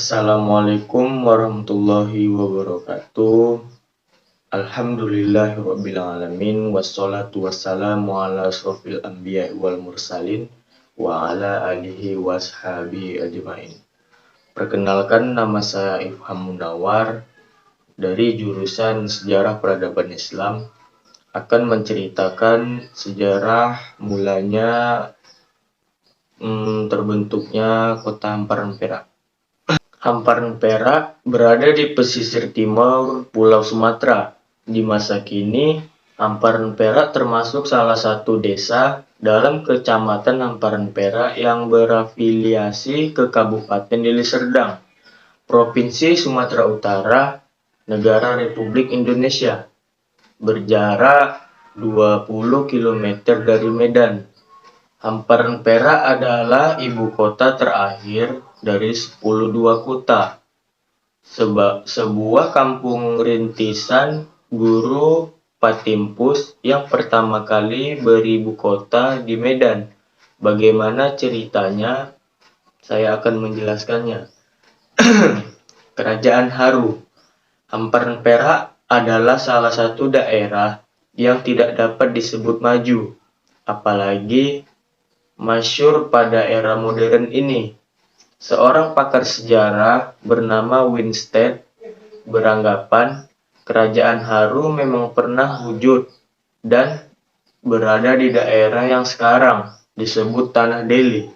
Assalamualaikum warahmatullahi wabarakatuh. Alhamdulillahirabbil alamin wassalatu wassalamu ala asrofil anbiya'i wal mursalin wa ala alihi washabihi ajmain. Perkenalkan, nama saya Ifham Munawar dari jurusan Sejarah Peradaban Islam, akan menceritakan sejarah mulanya terbentuknya Kota Hamparan Perak. Hamparan Perak berada di pesisir timur Pulau Sumatera. Di masa kini, Hamparan Perak termasuk salah satu desa dalam Kecamatan Hamparan Perak yang berafiliasi ke Kabupaten Deli Serdang, Provinsi Sumatera Utara, Negara Republik Indonesia, berjarak 20 km dari Medan. Hamparan Perak adalah ibu kota terakhir dari 10 kota. Sebuah kampung rintisan Guru Patimpus yang pertama kali beribu kota di Medan. Bagaimana ceritanya? Saya akan menjelaskannya. Kerajaan Haru. Hamparan Perak adalah salah satu daerah yang tidak dapat disebut maju, apalagi masyhur pada era modern ini. Seorang pakar sejarah bernama Winstead beranggapan kerajaan Haru memang pernah wujud dan berada di daerah yang sekarang disebut Tanah Delhi.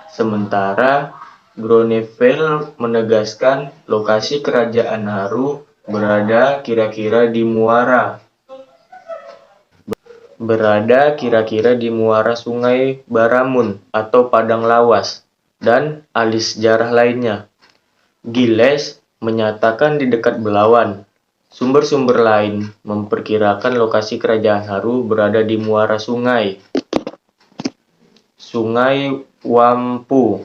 Sementara Groeneveld menegaskan lokasi kerajaan Haru berada kira-kira di muara Sungai Baramun atau Padang Lawas, dan ahli sejarah lainnya. Giles menyatakan di dekat Belawan. Sumber-sumber lain memperkirakan lokasi kerajaan Haru berada di muara Sungai Wampu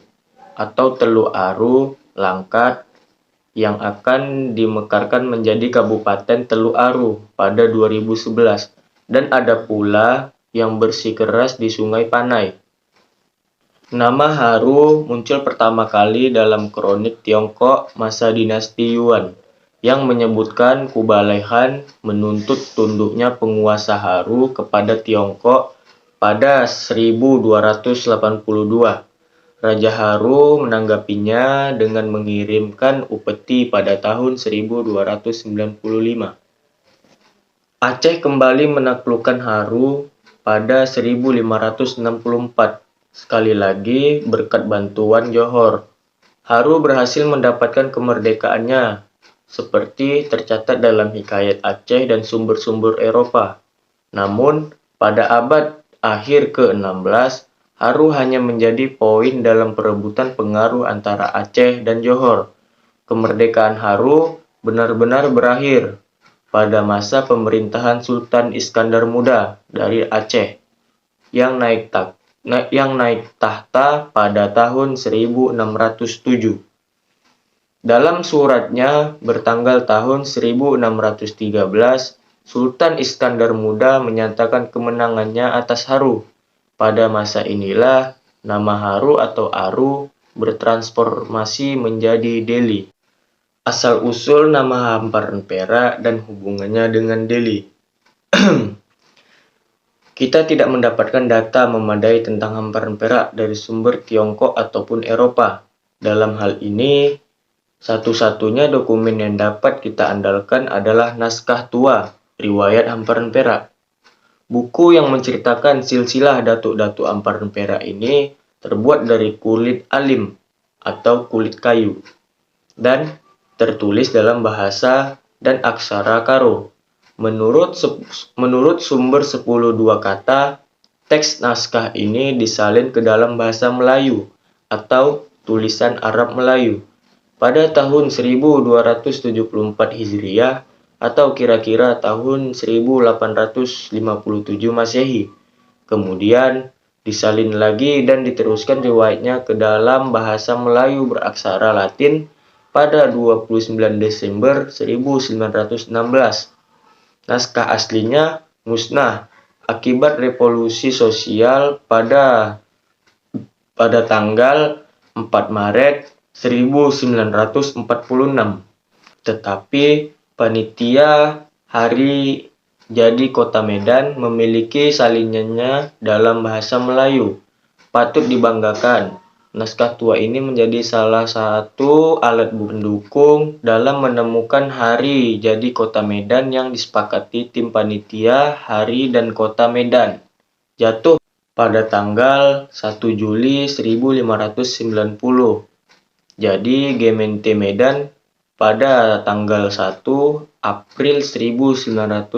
atau Teluk Aru Langkat yang akan dimekarkan menjadi Kabupaten Teluk Aru pada 2011. Dan ada pula yang bersikeras di Sungai Panai. Nama Haru muncul pertama kali dalam kronik Tiongkok masa dinasti Yuan yang menyebutkan Kublai Khan menuntut tunduknya penguasa Haru kepada Tiongkok pada 1282. Raja Haru menanggapinya dengan mengirimkan upeti pada tahun 1295. Aceh kembali menaklukkan Haru pada 1564. Sekali lagi berkat bantuan Johor, Haru berhasil mendapatkan kemerdekaannya, seperti tercatat dalam hikayat Aceh dan sumber-sumber Eropa. Namun, pada abad akhir ke-16, Haru hanya menjadi poin dalam perebutan pengaruh antara Aceh dan Johor. Kemerdekaan Haru benar-benar berakhir pada masa pemerintahan Sultan Iskandar Muda dari Aceh yang naik tahta pada tahun 1607. Dalam suratnya bertanggal tahun 1613, Sultan Iskandar Muda menyatakan kemenangannya atas Haru. Pada masa inilah nama Haru atau Aru bertransformasi menjadi Delhi. Asal-usul nama Hamparan Perak dan hubungannya dengan Delhi. Kita tidak mendapatkan data memadai tentang Hamparan Perak dari sumber Tiongkok ataupun Eropa. Dalam hal ini, satu-satunya dokumen yang dapat kita andalkan adalah naskah tua, riwayat Hamparan Perak. Buku yang menceritakan silsilah datuk-datuk Hamparan Perak ini terbuat dari kulit alim atau kulit kayu dan tertulis dalam bahasa dan aksara Karo. Menurut sumber 10.2 kata, teks naskah ini disalin ke dalam bahasa Melayu atau tulisan Arab Melayu pada tahun 1274 Hijriah atau kira-kira tahun 1857 Masehi. Kemudian disalin lagi dan diteruskan riwayatnya ke dalam bahasa Melayu beraksara Latin pada 29 Desember 1916. Naskah aslinya musnah akibat revolusi sosial pada tanggal 4 Maret 1946. Tetapi panitia hari jadi Kota Medan memiliki salinannya dalam bahasa Melayu. Patut dibanggakan, naskah tua ini menjadi salah satu alat pendukung dalam menemukan hari jadi Kota Medan yang disepakati tim panitia hari dan Kota Medan. Jatuh pada tanggal 1 Juli 1590. Jadi Gemeente Medan pada tanggal 1 April 1909.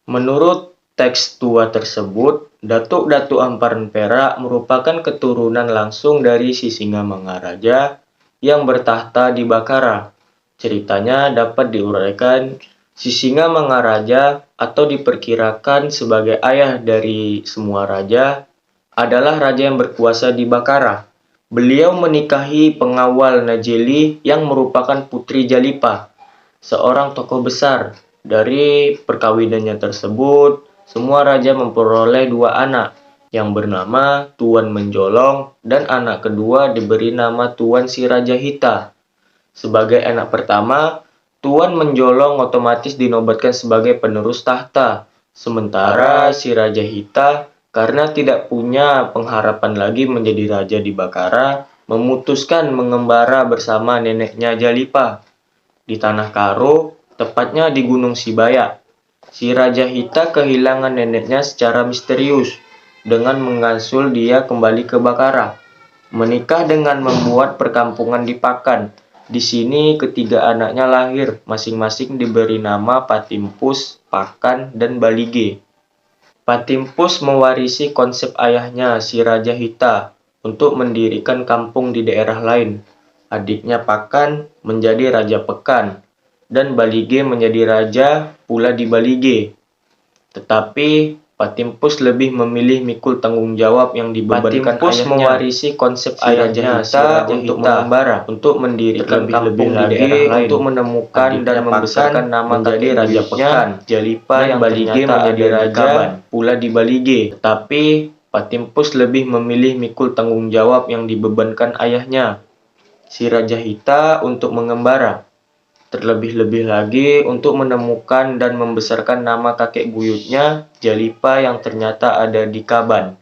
Menurut teks tua tersebut, Datuk Amparan Perak merupakan keturunan langsung dari Sisingamangaraja yang bertahta di Bakara. Ceritanya dapat diuraikan, Sisingamangaraja atau diperkirakan sebagai ayah dari semua raja adalah raja yang berkuasa di Bakara. Beliau menikahi pengawal Najeli yang merupakan putri Jalipa, seorang tokoh besar. Dari perkawinannya tersebut, semua raja memperoleh 2 anak yang bernama Tuan Menjolong dan anak kedua diberi nama Tuan Sirajahita. Sebagai anak pertama, Tuan Menjolong otomatis dinobatkan sebagai penerus tahta, sementara Sirajahita karena tidak punya pengharapan lagi menjadi raja di Bakara, memutuskan mengembara bersama neneknya Jalipa di Tanah Karo, tepatnya di Gunung Sibaya. Sirajahita kehilangan neneknya secara misterius dengan mengasul dia kembali ke Bakara. Menikah dengan membuat perkampungan di Pakan. Di sini ketiga anaknya lahir, masing-masing diberi nama Patimpus, Pakan, dan Balige. Patimpus mewarisi konsep ayahnya Sirajahita untuk mendirikan kampung di daerah lain. Adiknya Pakan menjadi Raja Pekan, dan Balige menjadi raja pula di Balige. Tetapi Patimpus lebih memilih mikul tanggung jawab yang dibebankan ayahnya. Mewarisi konsep ayahnya untuk mengembara, untuk mendirikan kampung di daerah lain, untuk menemukan dan membesarkan nama menjadi Raja Pekan, Jalipa yang Balige menjadi raja pula di Balige. Tetapi Patimpus lebih memilih mikul tanggung jawab yang dibebankan ayahnya, Sirajahita, untuk mengembara. Terlebih-lebih lagi untuk menemukan dan membesarkan nama kakek buyutnya, Jalipa, yang ternyata ada di Kaban.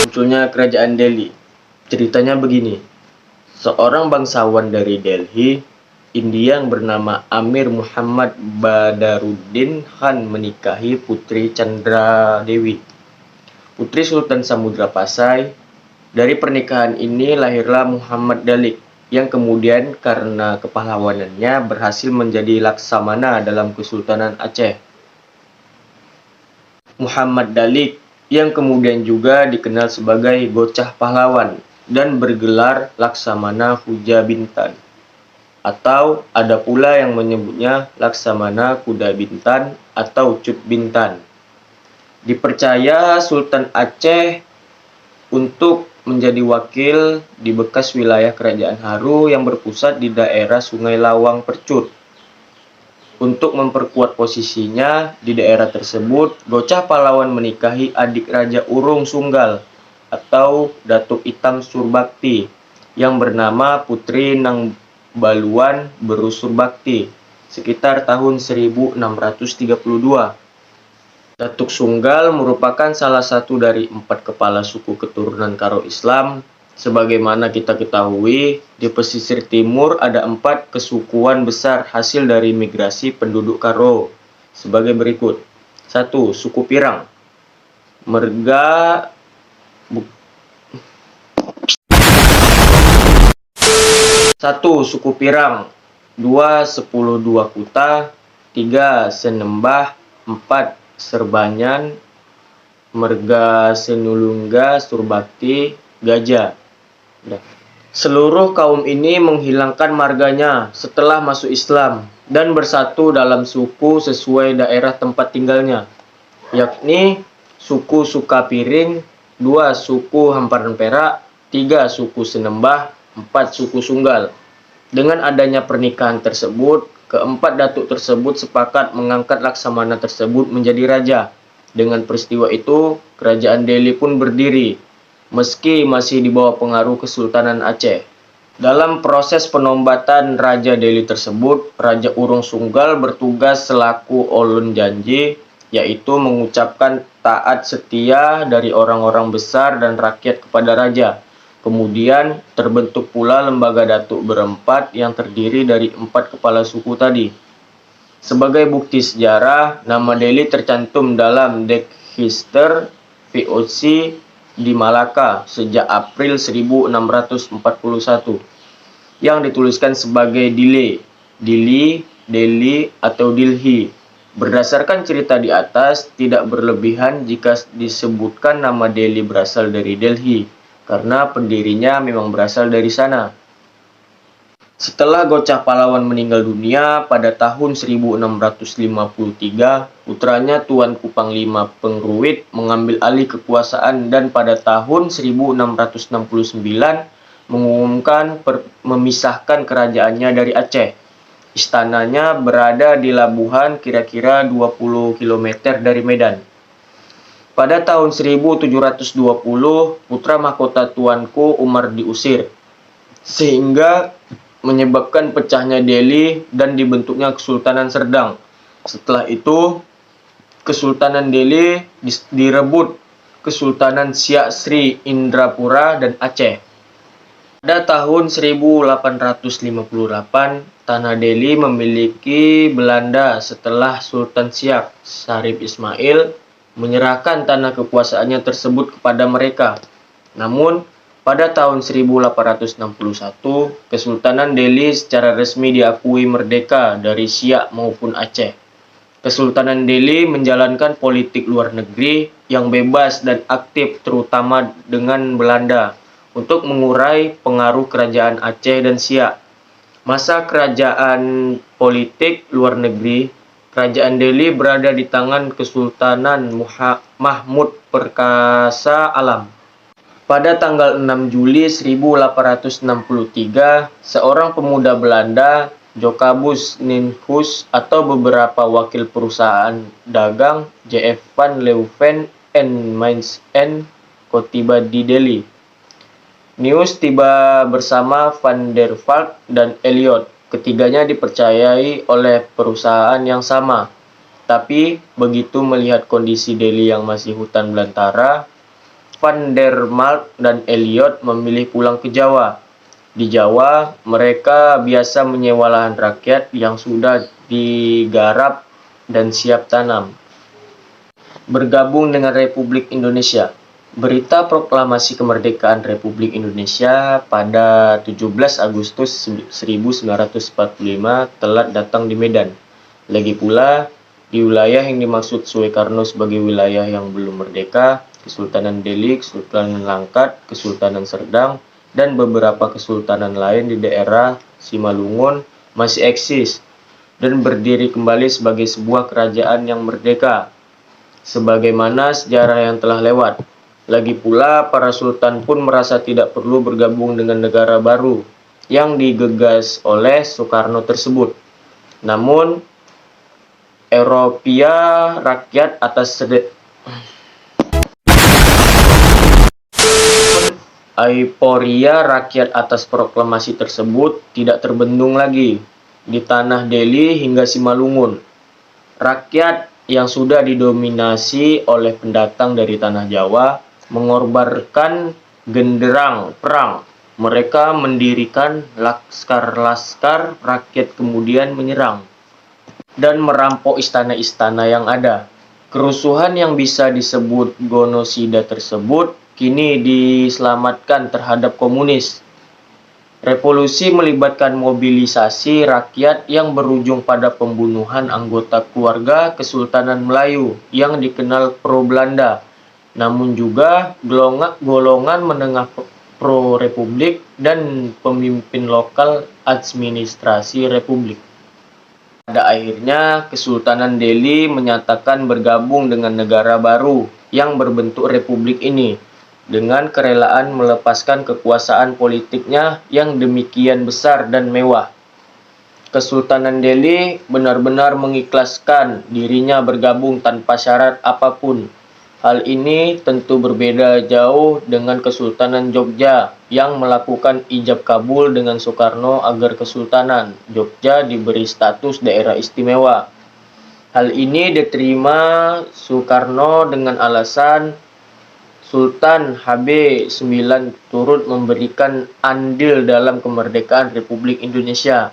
Munculnya Kerajaan Delhi. Ceritanya begini. Seorang bangsawan dari Delhi, India yang bernama Amir Muhammad Badaruddin Khan menikahi Putri Chandra Dewi, putri Sultan Samudra Pasai. Dari pernikahan ini lahirlah Muhammad Dalik, yang kemudian karena kepahlawanannya berhasil menjadi Laksamana dalam Kesultanan Aceh. Muhammad Dalik yang kemudian juga dikenal sebagai bocah pahlawan dan bergelar Laksamana Huja Bintan, atau ada pula yang menyebutnya Laksamana Kuda Bintan atau Cut Bintan. Dipercaya Sultan Aceh untuk menjadi wakil di bekas wilayah Kerajaan Haru yang berpusat di daerah Sungai Lawang Percut. Untuk memperkuat posisinya di daerah tersebut, bocah pahlawan menikahi adik Raja Urung Sunggal atau Datuk Itam Surbakti yang bernama Putri Nangbaluan Beru Surbakti sekitar tahun 1632. Datuk Sunggal merupakan salah satu dari 4 kepala suku keturunan Karo Islam. Sebagaimana kita ketahui, di pesisir timur ada 4 kesukuan besar hasil dari migrasi penduduk Karo sebagai berikut. 1. Suku Pirang. Merga 1. Suku Pirang. 2. Sepuluh Dua Kuta. 3. Senembah. 4. Serbanyan. Merga Senulungga Surbakti Gajah. Seluruh kaum ini menghilangkan marganya setelah masuk Islam dan bersatu dalam suku sesuai daerah tempat tinggalnya, yakni suku Sukapiring, 2 suku Hamparan Perak, 3 suku Senembah, 4 suku Sunggal. Dengan adanya pernikahan tersebut, keempat datuk tersebut sepakat mengangkat Laksamana tersebut menjadi raja. Dengan peristiwa itu, kerajaan Delhi pun berdiri, meski masih di bawah pengaruh Kesultanan Aceh. Dalam proses penombatan Raja Delhi tersebut, Raja Urung Sunggal bertugas selaku ulun janji, yaitu mengucapkan taat setia dari orang-orang besar dan rakyat kepada raja. Kemudian terbentuk pula lembaga datuk berempat yang terdiri dari 4 kepala suku tadi. Sebagai bukti sejarah, nama Delhi tercantum dalam Dekhister VOC di Malaka sejak April 1641 yang dituliskan sebagai Dili, Delhi atau Dilhi. Berdasarkan cerita di atas, tidak berlebihan jika disebutkan nama Delhi berasal dari Delhi, karena pendirinya memang berasal dari sana. Setelah Gocah Pahlawan meninggal dunia pada tahun 1653, putranya Tuanku Panglima Pengruit mengambil alih kekuasaan dan pada tahun 1669 mengumumkan memisahkan kerajaannya dari Aceh. Istananya berada di Labuhan kira-kira 20 km dari Medan. Pada tahun 1720, putra mahkota Tuanku Umar diusir, sehingga menyebabkan pecahnya Delhi dan dibentuknya Kesultanan Serdang. Setelah itu, Kesultanan Delhi direbut Kesultanan Siak Sri Indrapura dan Aceh. Pada tahun 1858, Tanah Delhi memiliki Belanda setelah Sultan Siak, Sarip Ismail, menyerahkan tanah kekuasaannya tersebut kepada mereka. Namun, pada tahun 1861, Kesultanan Delhi secara resmi diakui merdeka dari Siak maupun Aceh. Kesultanan Delhi menjalankan politik luar negeri yang bebas dan aktif terutama dengan Belanda untuk mengurai pengaruh kerajaan Aceh dan Siak. Masa kerajaan politik luar negeri, Kerajaan Delhi berada di tangan Kesultanan Mahmud Perkasa Alam. Pada tanggal 6 Juli 1863, seorang pemuda Belanda, Jacobus Ninhus atau beberapa wakil perusahaan dagang J.F. van Leuven and Mainz & Co tiba di Delhi. News tiba bersama Van der Valk dan Elliot. Ketiganya dipercayai oleh perusahaan yang sama. Tapi begitu melihat kondisi Delhi yang masih hutan belantara, Van der Valk dan Elliot memilih pulang ke Jawa. Di Jawa, mereka biasa menyewa lahan rakyat yang sudah digarap dan siap tanam. Bergabung dengan Republik Indonesia. Berita proklamasi kemerdekaan Republik Indonesia pada 17 Agustus 1945 telat datang di Medan. Lagi pula, di wilayah yang dimaksud Soekarno sebagai wilayah yang belum merdeka, Kesultanan Delhi, Kesultanan Langkat, Kesultanan Serdang, dan beberapa kesultanan lain di daerah Simalungun masih eksis dan berdiri kembali sebagai sebuah kerajaan yang merdeka, sebagaimana sejarah yang telah lewat. Lagi pula, para sultan pun merasa tidak perlu bergabung dengan negara baru yang digegas oleh Soekarno tersebut. Namun, Euforia rakyat atas proklamasi tersebut tidak terbendung lagi di tanah Delhi hingga Simalungun. Rakyat yang sudah didominasi oleh pendatang dari tanah Jawa mengorbankan genderang perang. Mereka mendirikan laskar-laskar rakyat kemudian menyerang dan merampok istana-istana yang ada. Kerusuhan yang bisa disebut genosida tersebut kini diselamatkan terhadap komunis. Revolusi melibatkan mobilisasi rakyat yang berujung pada pembunuhan anggota keluarga Kesultanan Melayu yang dikenal pro-Belanda, namun juga golongan menengah pro-republik dan pemimpin lokal administrasi republik. Pada akhirnya, Kesultanan Delhi menyatakan bergabung dengan negara baru yang berbentuk republik ini. dengan kerelaan melepaskan kekuasaan politiknya yang demikian besar dan mewah. Kesultanan Delhi benar-benar mengikhlaskan dirinya bergabung tanpa syarat apapun. Hal ini tentu berbeda jauh dengan Kesultanan Jogja yang melakukan ijab kabul dengan Soekarno agar Kesultanan Jogja diberi status daerah istimewa. Hal ini diterima Soekarno dengan alasan Sultan HB9 turut memberikan andil dalam kemerdekaan Republik Indonesia.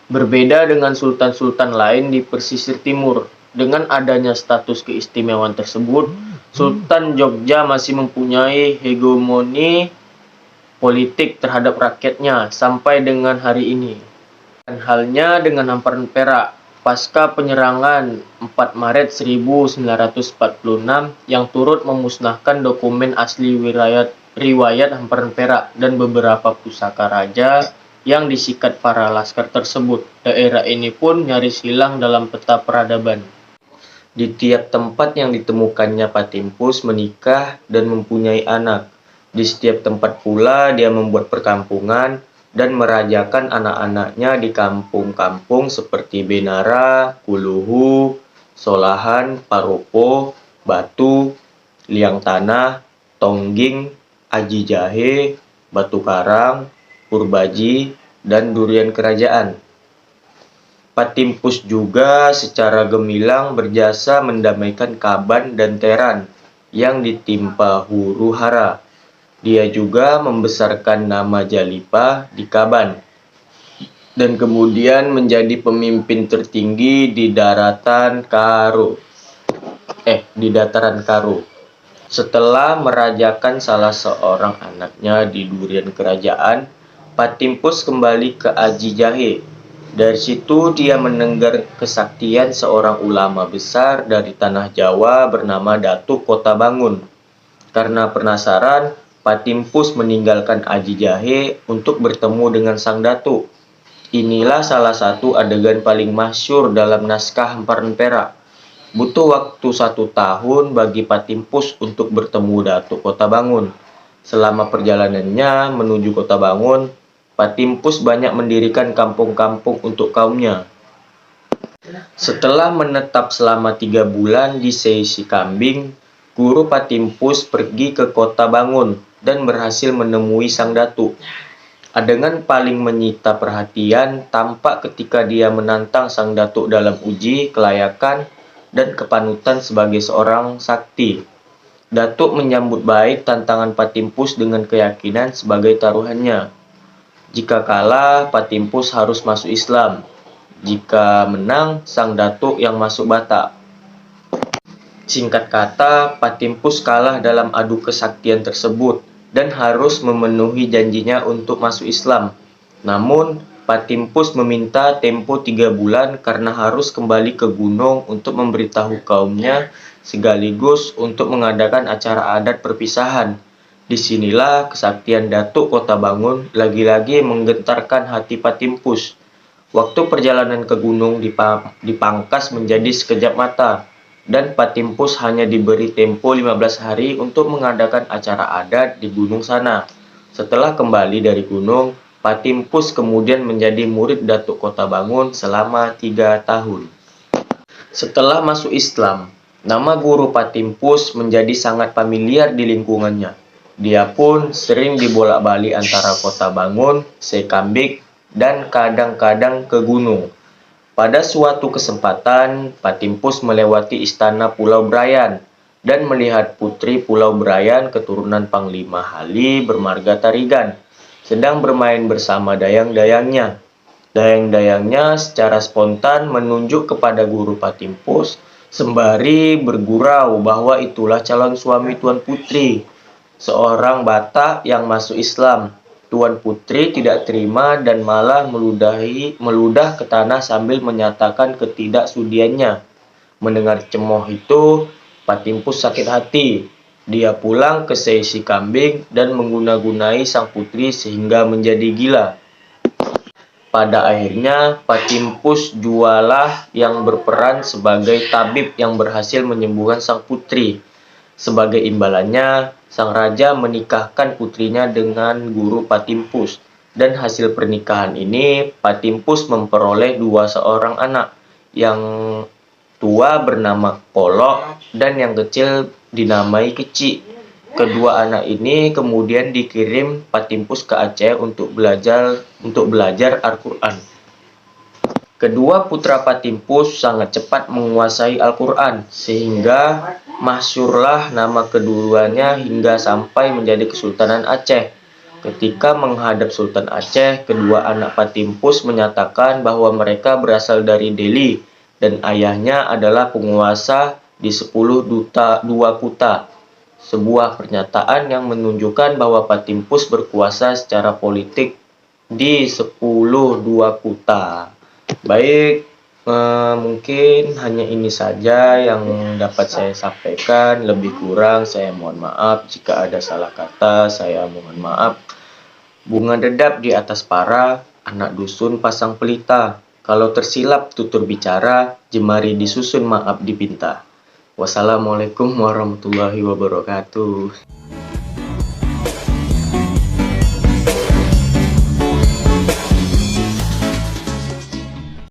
Berbeda dengan sultan-sultan lain di pesisir timur, dengan adanya status keistimewaan tersebut, Sultan Jogja masih mempunyai hegemoni politik terhadap rakyatnya sampai dengan hari ini. Dan halnya dengan hamparan Perak, pasca penyerangan 4 Maret 1946 yang turut memusnahkan dokumen asli riwayat hamparan Perak dan beberapa pusaka raja yang disikat para laskar tersebut. Daerah ini pun nyaris hilang dalam peta peradaban. Di tiap tempat yang ditemukannya Patimpus menikah dan mempunyai anak. Di setiap tempat pula dia membuat perkampungan dan merajakan anak-anaknya di kampung-kampung seperti Benara, Kuluhu, Solahan, Paropo, Batu, Liang Tanah, Tongging, Aji Jahe, Batu Karang, Purbaji, dan Durian Kerajaan. Patimpus juga secara gemilang berjasa mendamaikan Kaban dan Teran yang ditimpa huru hara. Dia juga membesarkan nama Jalipa di Kaban dan kemudian menjadi pemimpin tertinggi di dataran Karo. Setelah merajakan salah seorang anaknya di Durian Kerajaan, Patimpus kembali ke Aji Jahe. Dari situ dia mendengar kesaktian seorang ulama besar dari tanah Jawa bernama Datuk Kotabangun. Karena penasaran, Patimpus meninggalkan Aji Jahe untuk bertemu dengan sang datuk. Inilah salah satu adegan paling masyhur dalam naskah hamparan Perak. Butuh waktu 1 tahun bagi Patimpus untuk bertemu Datuk Kotabangun. Selama perjalanannya menuju Kotabangun, Patimpus banyak mendirikan kampung-kampung untuk kaumnya. Setelah menetap selama 3 bulan di Seisi Kambing, guru Patimpus pergi ke Kotabangun dan berhasil menemui sang datuk. Adegan paling menyita perhatian tampak ketika dia menantang sang datuk dalam uji kelayakan dan kepanutan sebagai seorang sakti. Datuk menyambut baik tantangan Patimpus dengan keyakinan sebagai taruhannya. Jika kalah, Patimpus harus masuk Islam. Jika menang, sang datuk yang masuk Batak. Singkat kata, Patimpus kalah dalam adu kesaktian tersebut dan harus memenuhi janjinya untuk masuk Islam. Namun, Patimpus meminta tempo 3 bulan karena harus kembali ke gunung untuk memberitahu kaumnya sekaligus untuk mengadakan acara adat perpisahan. Disinilah kesaktian Datuk Kotabangun lagi-lagi menggentarkan hati Patimpus. Waktu perjalanan ke gunung dipangkas menjadi sekejap mata, dan Patimpus hanya diberi tempo 15 hari untuk mengadakan acara adat di gunung sana. Setelah kembali dari gunung, Patimpus kemudian menjadi murid Datuk Kotabangun selama 3 tahun. Setelah masuk Islam, nama guru Patimpus menjadi sangat familiar di lingkungannya. Dia pun sering dibolak-balik antara Kotabangun, Sekambik, dan kadang-kadang ke gunung. Pada suatu kesempatan, Patimpus melewati istana Pulau Brayan dan melihat putri Pulau Brayan keturunan Panglima Hali bermarga Tarigan sedang bermain bersama dayang-dayangnya. Dayang-dayangnya secara spontan menunjuk kepada guru Patimpus sembari bergurau bahwa itulah calon suami Tuan Putri, seorang Batak yang masuk Islam. Tuan Putri tidak terima dan malah meludah ke tanah sambil menyatakan ketidaksudiannya. Mendengar cemoh itu, Patimpus sakit hati. Dia pulang ke Seisi Kambing dan mengguna-gunai sang putri sehingga menjadi gila. Pada akhirnya, Patimpus jualah yang berperan sebagai tabib yang berhasil menyembuhkan sang putri. Sebagai imbalannya, sang raja menikahkan putrinya dengan guru Patimpus. Dan hasil pernikahan ini, Patimpus memperoleh seorang anak. Yang tua bernama Kolok dan yang kecil dinamai Keci. Kedua anak ini kemudian dikirim Patimpus ke Aceh untuk belajar Al-Quran. Kedua putra Patimpus sangat cepat menguasai Al-Quran, sehingga masyhurlah nama keduanya hingga sampai menjadi Kesultanan Aceh. Ketika menghadap Sultan Aceh, kedua anak Patimpus menyatakan bahwa mereka berasal dari Delhi dan ayahnya adalah penguasa di 10 Kuta. Sebuah pernyataan yang menunjukkan bahwa Patimpus berkuasa secara politik di 10 Kuta. Baik, mungkin hanya ini saja yang dapat saya sampaikan. Lebih kurang saya mohon maaf. Jika ada salah kata, saya mohon maaf. Bunga dedap di atas para, anak dusun pasang pelita. Kalau tersilap tutur bicara, jemari disusun maaf dipinta. Wassalamualaikum warahmatullahi wabarakatuh.